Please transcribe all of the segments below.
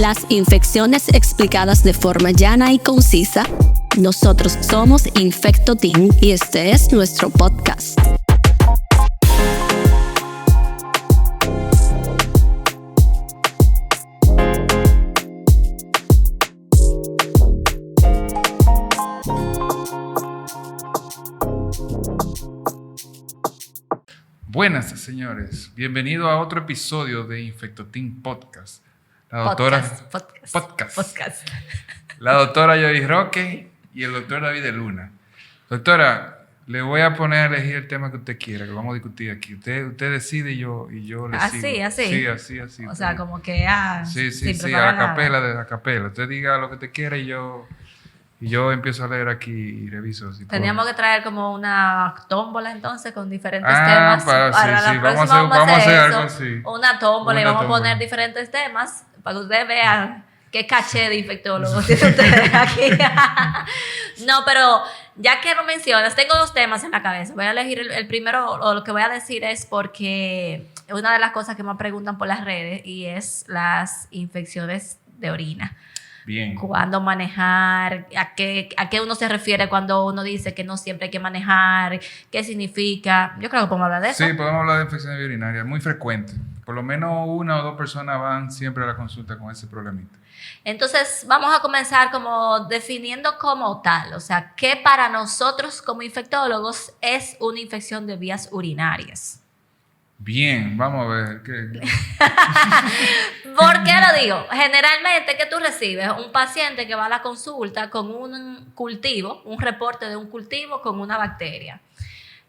Las infecciones explicadas de forma llana y concisa. Nosotros somos Infecto-Team y este es nuestro podcast. Buenas, señores. Bienvenido a otro episodio de Infecto-Team Podcast. La doctora... Podcast. La doctora Joy Roque y el doctor David de Luna. Doctora, le voy a poner a elegir el tema que usted quiera, que vamos a discutir aquí. Usted decide y yo le sigo. Así. Sí, o sea, como que Sí, a la capela. Usted diga lo que te quiera y yo empiezo a leer aquí y reviso. Teníamos que traer como una tómbola entonces con diferentes temas. Para la próxima vamos a hacer algo así. Una tómbola y vamos a poner diferentes temas para que ustedes vean qué caché de infectólogos tienen ustedes aquí. No, pero ya que lo mencionas, tengo dos temas en la cabeza. Voy a elegir el primero, o lo que voy a decir es porque es una de las cosas que me preguntan por las redes y es las infecciones de orina. Bien. Cuándo manejar, a qué uno se refiere cuando uno dice que no siempre hay que manejar, qué significa. Yo creo que podemos hablar de eso. Sí, podemos hablar de infecciones urinarias, muy frecuente. Por lo menos una o dos personas van siempre a la consulta con ese problemita. Entonces, vamos a comenzar como definiendo como tal, o sea, ¿qué para nosotros como infectólogos es una infección de vías urinarias? Bien, vamos a ver. ¿Por qué lo digo? Generalmente, ¿qué tú recibes? Un paciente que va a la consulta con un cultivo, un reporte de un cultivo con una bacteria.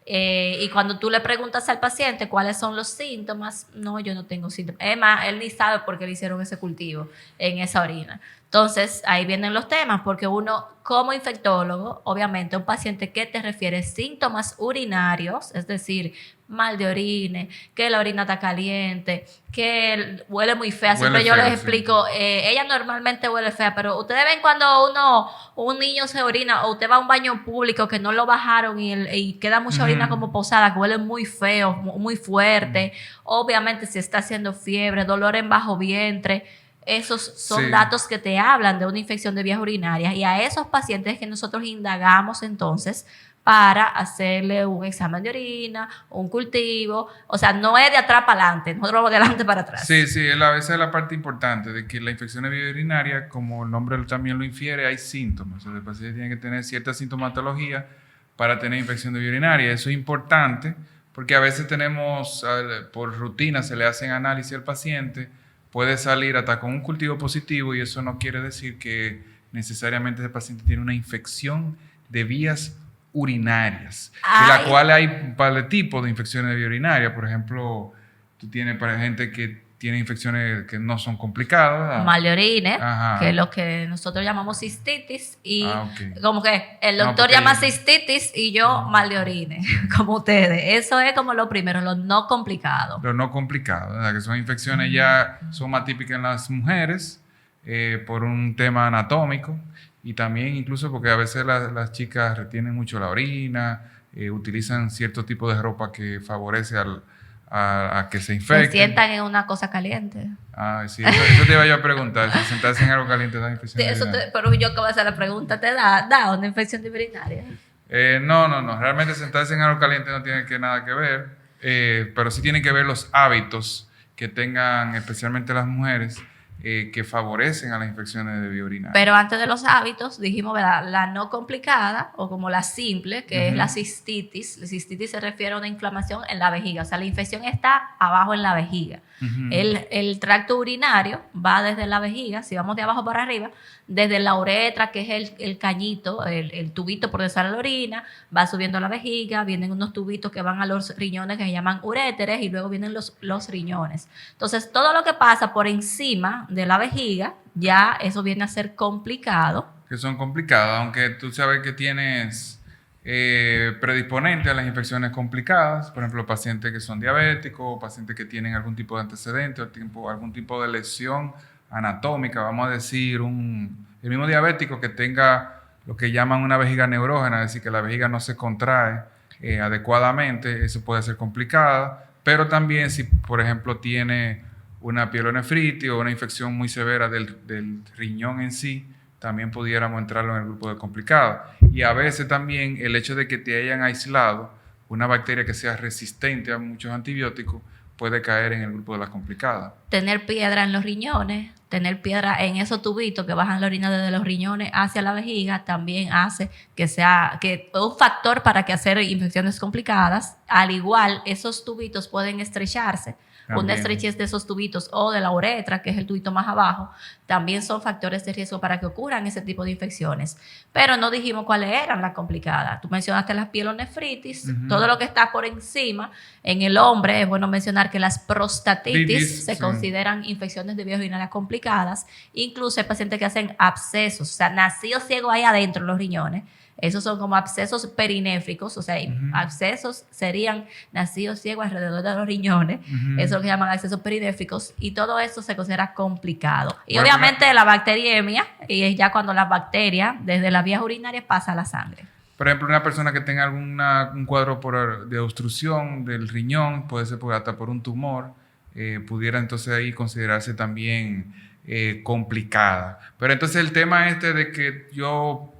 Y cuando tú le preguntas al paciente cuáles son los síntomas, no, yo no tengo síntomas. Es más, él ni sabe por qué le hicieron ese cultivo en esa orina. Entonces, ahí vienen los temas, porque uno, como infectólogo, obviamente, un paciente que te refiere síntomas urinarios, es decir, mal de orina, que la orina está caliente, que huele muy fea. Siempre yo les explico, ella normalmente huele fea, pero ustedes ven cuando un niño se orina o usted va a un baño público que no lo bajaron y queda mucha orina como posada, que huele muy feo, muy fuerte. Obviamente, si está haciendo fiebre, dolor en bajo vientre, esos son datos que te hablan de una infección de vías urinarias, y a esos pacientes que nosotros indagamos entonces para hacerle un examen de orina, un cultivo. O sea, no es de atrás para adelante, nosotros vamos de adelante para atrás. Sí, esa es la parte importante de que la infección de vía urinaria, como el nombre también lo infiere, hay síntomas. O sea, el paciente tiene que tener cierta sintomatología para tener infección de vía urinaria. Eso es importante porque a veces tenemos, por rutina, se le hacen análisis al paciente, puede salir hasta con un cultivo positivo y eso no quiere decir que necesariamente ese paciente tiene una infección de vías urinarias, de la cual hay un par de tipos de infecciones de vía urinaria. Por ejemplo, tú tienes para gente que tiene infecciones que no son complicadas. Mal de orina, que es lo que nosotros llamamos cistitis, y como que el doctor llama cistitis y yo mal de orina, como ustedes. Eso es como lo primero, lo no complicado. Lo no complicado, ¿verdad? Que son infecciones ya son más típicas en las mujeres por un tema anatómico y también incluso porque a veces las chicas retienen mucho la orina, utilizan cierto tipo de ropa que favorece a que se infecten. Se sientan en una cosa caliente. Sí, eso te iba yo a preguntar. Si sentarse en algo caliente da infección urinaria. Pero yo acabo de hacer la pregunta, ¿te da una infección urinaria? No. Realmente sentarse en algo caliente no tiene nada que ver. Pero sí tiene que ver los hábitos que tengan, especialmente las mujeres, que favorecen a las infecciones de vía urinaria. Pero antes de los hábitos, dijimos, ¿verdad? La no complicada, o como la simple, que es la cistitis. La cistitis se refiere a una inflamación en la vejiga. O sea, la infección está abajo en la vejiga. El tracto urinario va desde la vejiga, si vamos de abajo para arriba, desde la uretra, que es el cañito, el tubito por donde sale la orina, va subiendo a la vejiga, vienen unos tubitos que van a los riñones que se llaman uréteres, y luego vienen los riñones. Entonces, todo lo que pasa por encima de la vejiga, ya eso viene a ser complicado. Que son complicadas, aunque tú sabes que tienes predisponentes a las infecciones complicadas, por ejemplo, pacientes que son diabéticos, pacientes que tienen algún tipo de antecedente o algún tipo de lesión anatómica, vamos a decir, el mismo diabético que tenga lo que llaman una vejiga neurógena, es decir, que la vejiga no se contrae adecuadamente, eso puede ser complicada, pero también si, por ejemplo, tiene una pielonefritis o una infección muy severa del riñón en sí, también pudiéramos entrarlo en el grupo de complicados. Y a veces también el hecho de que te hayan aislado una bacteria que sea resistente a muchos antibióticos puede caer en el grupo de las complicadas. Tener piedra en los riñones, tener piedra en esos tubitos que bajan la orina desde los riñones hacia la vejiga, también hace que sea un factor para que hacer infecciones complicadas. Al igual, esos tubitos pueden estrecharse. También. Una estrechez de esos tubitos o de la uretra, que es el tubito más abajo, también son factores de riesgo para que ocurran ese tipo de infecciones. Pero no dijimos cuáles eran las complicadas. Tú mencionaste las pielonefritis, todo lo que está por encima. En el hombre es bueno mencionar que las prostatitis se consideran infecciones de vías urinarias complicadas. Incluso hay pacientes que hacen abscesos, o sea, nacido ciego ahí adentro en los riñones. Esos son como abscesos perinéfricos, o sea, abscesos serían nacidos ciegos alrededor de los riñones. Eso es lo que llaman abscesos perinéfricos, y todo eso se considera complicado. Y bueno, obviamente la bacteriemia, y es ya cuando la bacteria desde las vías urinarias pasa a la sangre. Por ejemplo, una persona que tenga un cuadro de obstrucción del riñón, puede ser hasta por un tumor, pudiera entonces ahí considerarse también complicada. Pero entonces el tema de que yo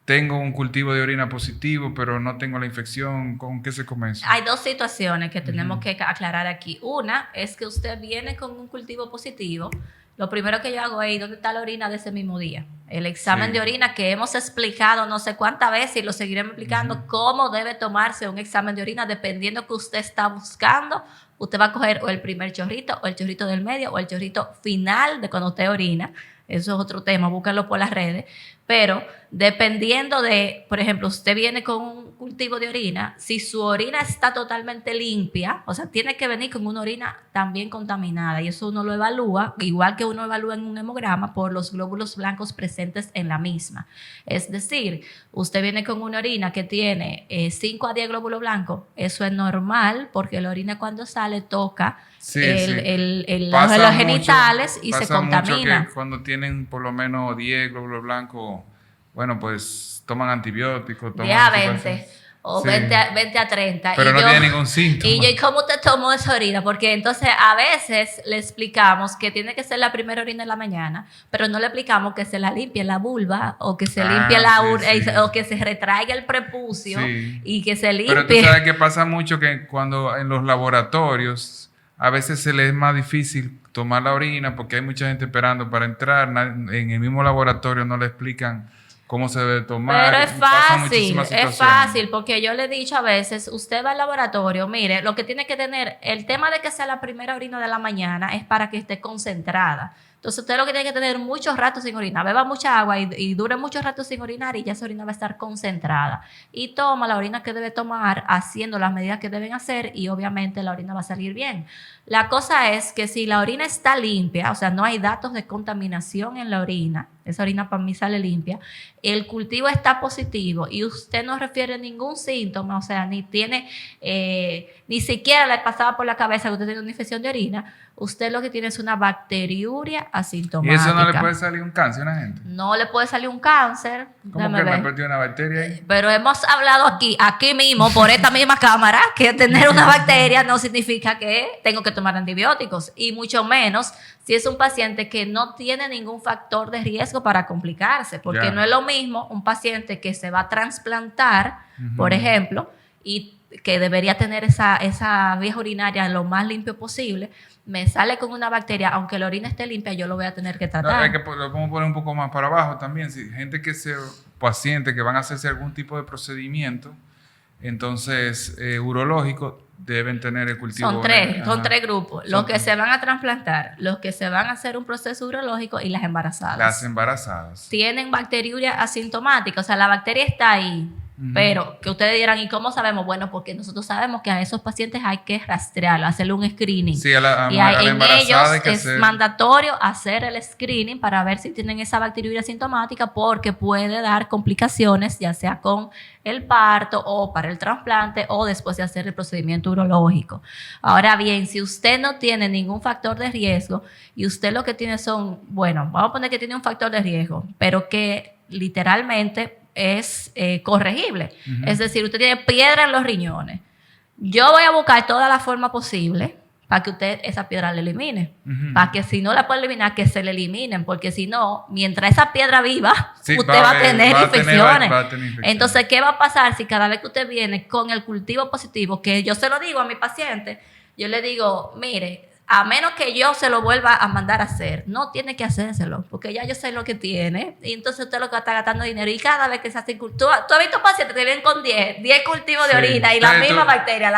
tengo un cultivo de orina positivo, pero no tengo la infección, ¿con qué se comienza? Hay dos situaciones que tenemos que aclarar aquí. Una es que usted viene con un cultivo positivo. Lo primero que yo hago es, ¿dónde está la orina de ese mismo día? El examen de orina que hemos explicado no sé cuántas veces y lo seguiremos explicando, cómo debe tomarse un examen de orina dependiendo que usted está buscando. Usted va a coger o el primer chorrito, o el chorrito del medio, o el chorrito final de cuando usted orina. Eso es otro tema, búscalo por las redes. Pero dependiendo de, por ejemplo, usted viene con un cultivo de orina, si su orina está totalmente limpia, o sea, tiene que venir con una orina también contaminada, y eso uno lo evalúa, igual que uno evalúa en un hemograma, por los glóbulos blancos presentes en la misma. Es decir, usted viene con una orina que tiene 5 a 10 glóbulos blancos, eso es normal, porque la orina cuando sale toca los genitales y se contamina. Pasa mucho que cuando tienen por lo menos 10 glóbulos blancos, bueno, pues toman antibióticos. De a 20 o 20 a 30. Pero no tiene ningún síntoma. Y ¿cómo te tomó esa orina? Porque entonces a veces le explicamos que tiene que ser la primera orina en la mañana, pero no le explicamos que se la limpie la vulva, o que se limpie o que se retraiga el prepucio y que se limpie. Pero tú sabes que pasa mucho que cuando en los laboratorios a veces se les es más difícil tomar la orina porque hay mucha gente esperando para entrar. En el mismo laboratorio no le explican cómo se debe tomar. Pero es fácil, porque yo le he dicho a veces, usted va al laboratorio, mire, lo que tiene que tener, el tema de que sea la primera orina de la mañana es para que esté concentrada. Entonces usted lo que tiene que tener muchos ratos sin orinar, beba mucha agua y dure muchos ratos sin orinar, y ya esa orina va a estar concentrada. Y toma la orina que debe tomar, haciendo las medidas que deben hacer, y obviamente la orina va a salir bien. La cosa es que si la orina está limpia, o sea, no hay datos de contaminación en la orina, esa orina para mí sale limpia, el cultivo está positivo y usted no refiere ningún síntoma, o sea, ni tiene, ni siquiera le pasaba por la cabeza que usted tiene una infección de orina, usted lo que tiene es una bacteriuria asintomática. ¿Y eso no le puede salir un cáncer a una gente? No le puede salir un cáncer. ¿Cómo que me perdió una bacteria ahí? Pero hemos hablado aquí mismo, por esta misma cámara, que tener una bacteria no significa que tengo que tomar antibióticos, y mucho menos si es un paciente que no tiene ningún factor de riesgo para complicarse, porque no es lo mismo un paciente que se va a trasplantar, por ejemplo, y que debería tener esa vía urinaria lo más limpio posible, me sale con una bacteria, aunque la orina esté limpia, yo lo voy a tener que tratar. Lo podemos poner un poco más para abajo también. Si gente pacientes que van a hacerse algún tipo de procedimiento, entonces urológico, deben tener el cultivo. Son tres grupos. Los que se van a trasplantar, los que se van a hacer un proceso urológico, y las embarazadas. Las embarazadas. Tienen bacteriuria asintomática, o sea, la bacteria está ahí. Pero que ustedes dirán, ¿y cómo sabemos? Bueno, porque nosotros sabemos que a esos pacientes hay que rastrearlo, hacerle un screening. Sí, en ellos es mandatorio hacer el screening para ver si tienen esa bacteriuria asintomática, porque puede dar complicaciones, ya sea con el parto o para el trasplante o después de hacer el procedimiento urológico. Ahora bien, si usted no tiene ningún factor de riesgo y usted lo que tiene son, bueno, vamos a poner que tiene un factor de riesgo, pero que literalmente es corregible. Es decir, usted tiene piedra en los riñones. Yo voy a buscar toda la forma posible para que usted esa piedra la elimine. Para que si no la puede eliminar, que se le eliminen, porque si no, mientras esa piedra viva, usted va a tener infecciones. Entonces, ¿qué va a pasar si cada vez que usted viene con el cultivo positivo, que yo se lo digo a mi paciente, yo le digo, mire, a menos que yo se lo vuelva a mandar a hacer, no tiene que hacérselo, porque ya yo sé lo que tiene, y entonces usted lo que está gastando dinero, y cada vez que se hace cultivo, tú has visto pacientes que vienen con 10 cultivos de orina, y la misma bacteria.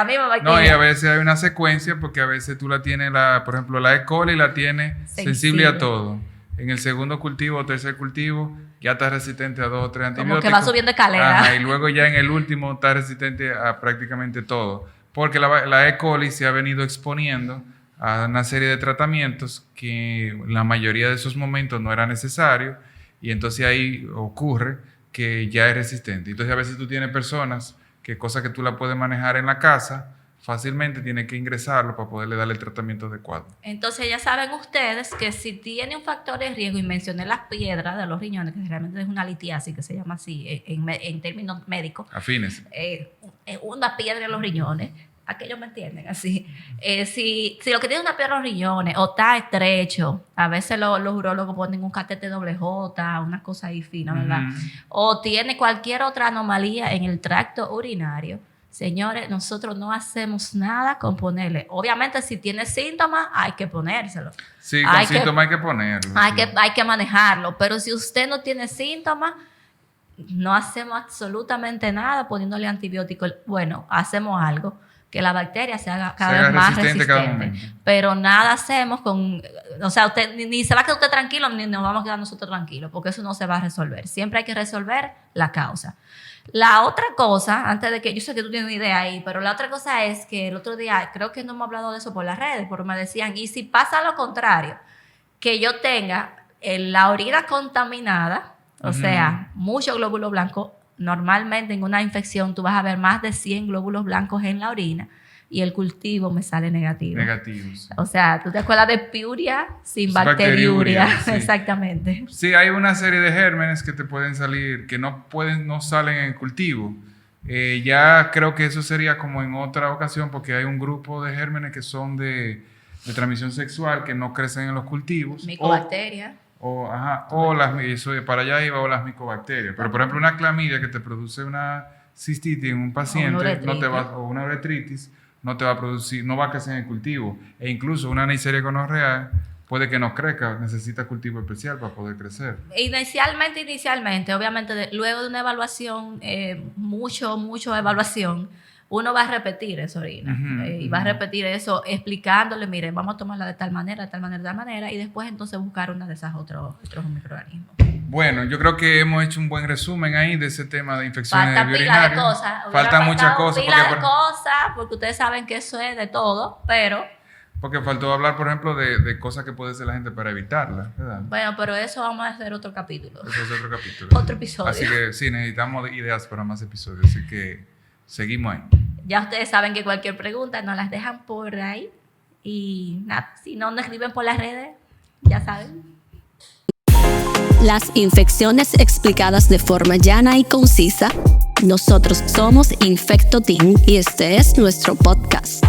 No, y a veces hay una secuencia, porque a veces tú la tienes, por ejemplo, la E. coli la tienes sensible a todo. En el segundo cultivo o tercer cultivo, ya está resistente a 2 o 3 antibióticos. Como que va subiendo escalera. Y luego ya en el último está resistente a prácticamente todo, porque la E. coli se ha venido exponiendo a una serie de tratamientos que la mayoría de esos momentos no era necesario, y entonces ahí ocurre que ya es resistente. Entonces a veces tú tienes personas que cosas que tú la puedes manejar en la casa, fácilmente tienes que ingresarlo para poderle darle el tratamiento adecuado. Entonces ya saben ustedes que si tiene un factor de riesgo, y mencioné las piedras de los riñones, que realmente es una litiasis, que se llama así en términos médicos. Afines. Una piedra en los riñones. Aquellos me entienden así. Si lo que tiene una piedra en los riñones o está estrecho, a veces los urólogos ponen un catéter doble J, una cosa ahí fina, ¿verdad? O tiene cualquier otra anomalía en el tracto urinario, señores, nosotros no hacemos nada con ponerle. Obviamente, si tiene síntomas, hay que ponérselo. Sí, con síntomas hay que ponerlo. Hay que manejarlo. Pero si usted no tiene síntomas, no hacemos absolutamente nada poniéndole antibióticos. Bueno, hacemos algo, que la bacteria se haga cada vez más resistente. Pero nada hacemos con... O sea, usted ni se va a quedar usted tranquilo, ni nos vamos a quedar nosotros tranquilos, porque eso no se va a resolver. Siempre hay que resolver la causa. La otra cosa, antes de que... Yo sé que tú tienes una idea ahí, pero la otra cosa es que el otro día, creo que no hemos hablado de eso por las redes, porque me decían, ¿y si pasa lo contrario? Que yo tenga la orina contaminada, o sea, mucho glóbulo blanco. Normalmente en una infección tú vas a ver más de 100 glóbulos blancos en la orina, y el cultivo me sale negativo. Negativos. O sea, ¿tú te acuerdas de piuria sin bacteriuria? Sí. Exactamente. Sí, hay una serie de gérmenes que te pueden salir, que no salen en el cultivo. Ya creo que eso sería como en otra ocasión, porque hay un grupo de gérmenes que son de transmisión sexual, que no crecen en los cultivos. Micobacterias. Para allá iba, o las micobacterias. Pero, por ejemplo, una clamidia que te produce una cistitis en un paciente, o una uretritis, no te va a producir, no va a crecer en el cultivo. E incluso una Neisseria gonorrhea puede que no crezca, necesita cultivo especial para poder crecer. Inicialmente, obviamente, luego de una evaluación, mucho evaluación, uno va a repetir esa orina y va a repetir eso explicándole, mire, vamos a tomarla de tal manera, y después entonces buscar una de esas otros microorganismos. Bueno, yo creo que hemos hecho un buen resumen ahí de ese tema de infecciones urinarias. Faltan muchas cosas. Porque ustedes saben que eso es de todo, pero... Porque faltó hablar, por ejemplo, de cosas que puede hacer la gente para evitarlas, ¿verdad? Bueno, pero eso vamos a hacer otro capítulo. Eso es otro capítulo. Otro episodio. Así que sí, necesitamos ideas para más episodios, así que seguimos ahí. Ya ustedes saben que cualquier pregunta nos las dejan por ahí. Y nada, si no nos escriben por las redes, ya saben. Las infecciones explicadas de forma llana y concisa. Nosotros somos Infecto Team y este es nuestro podcast.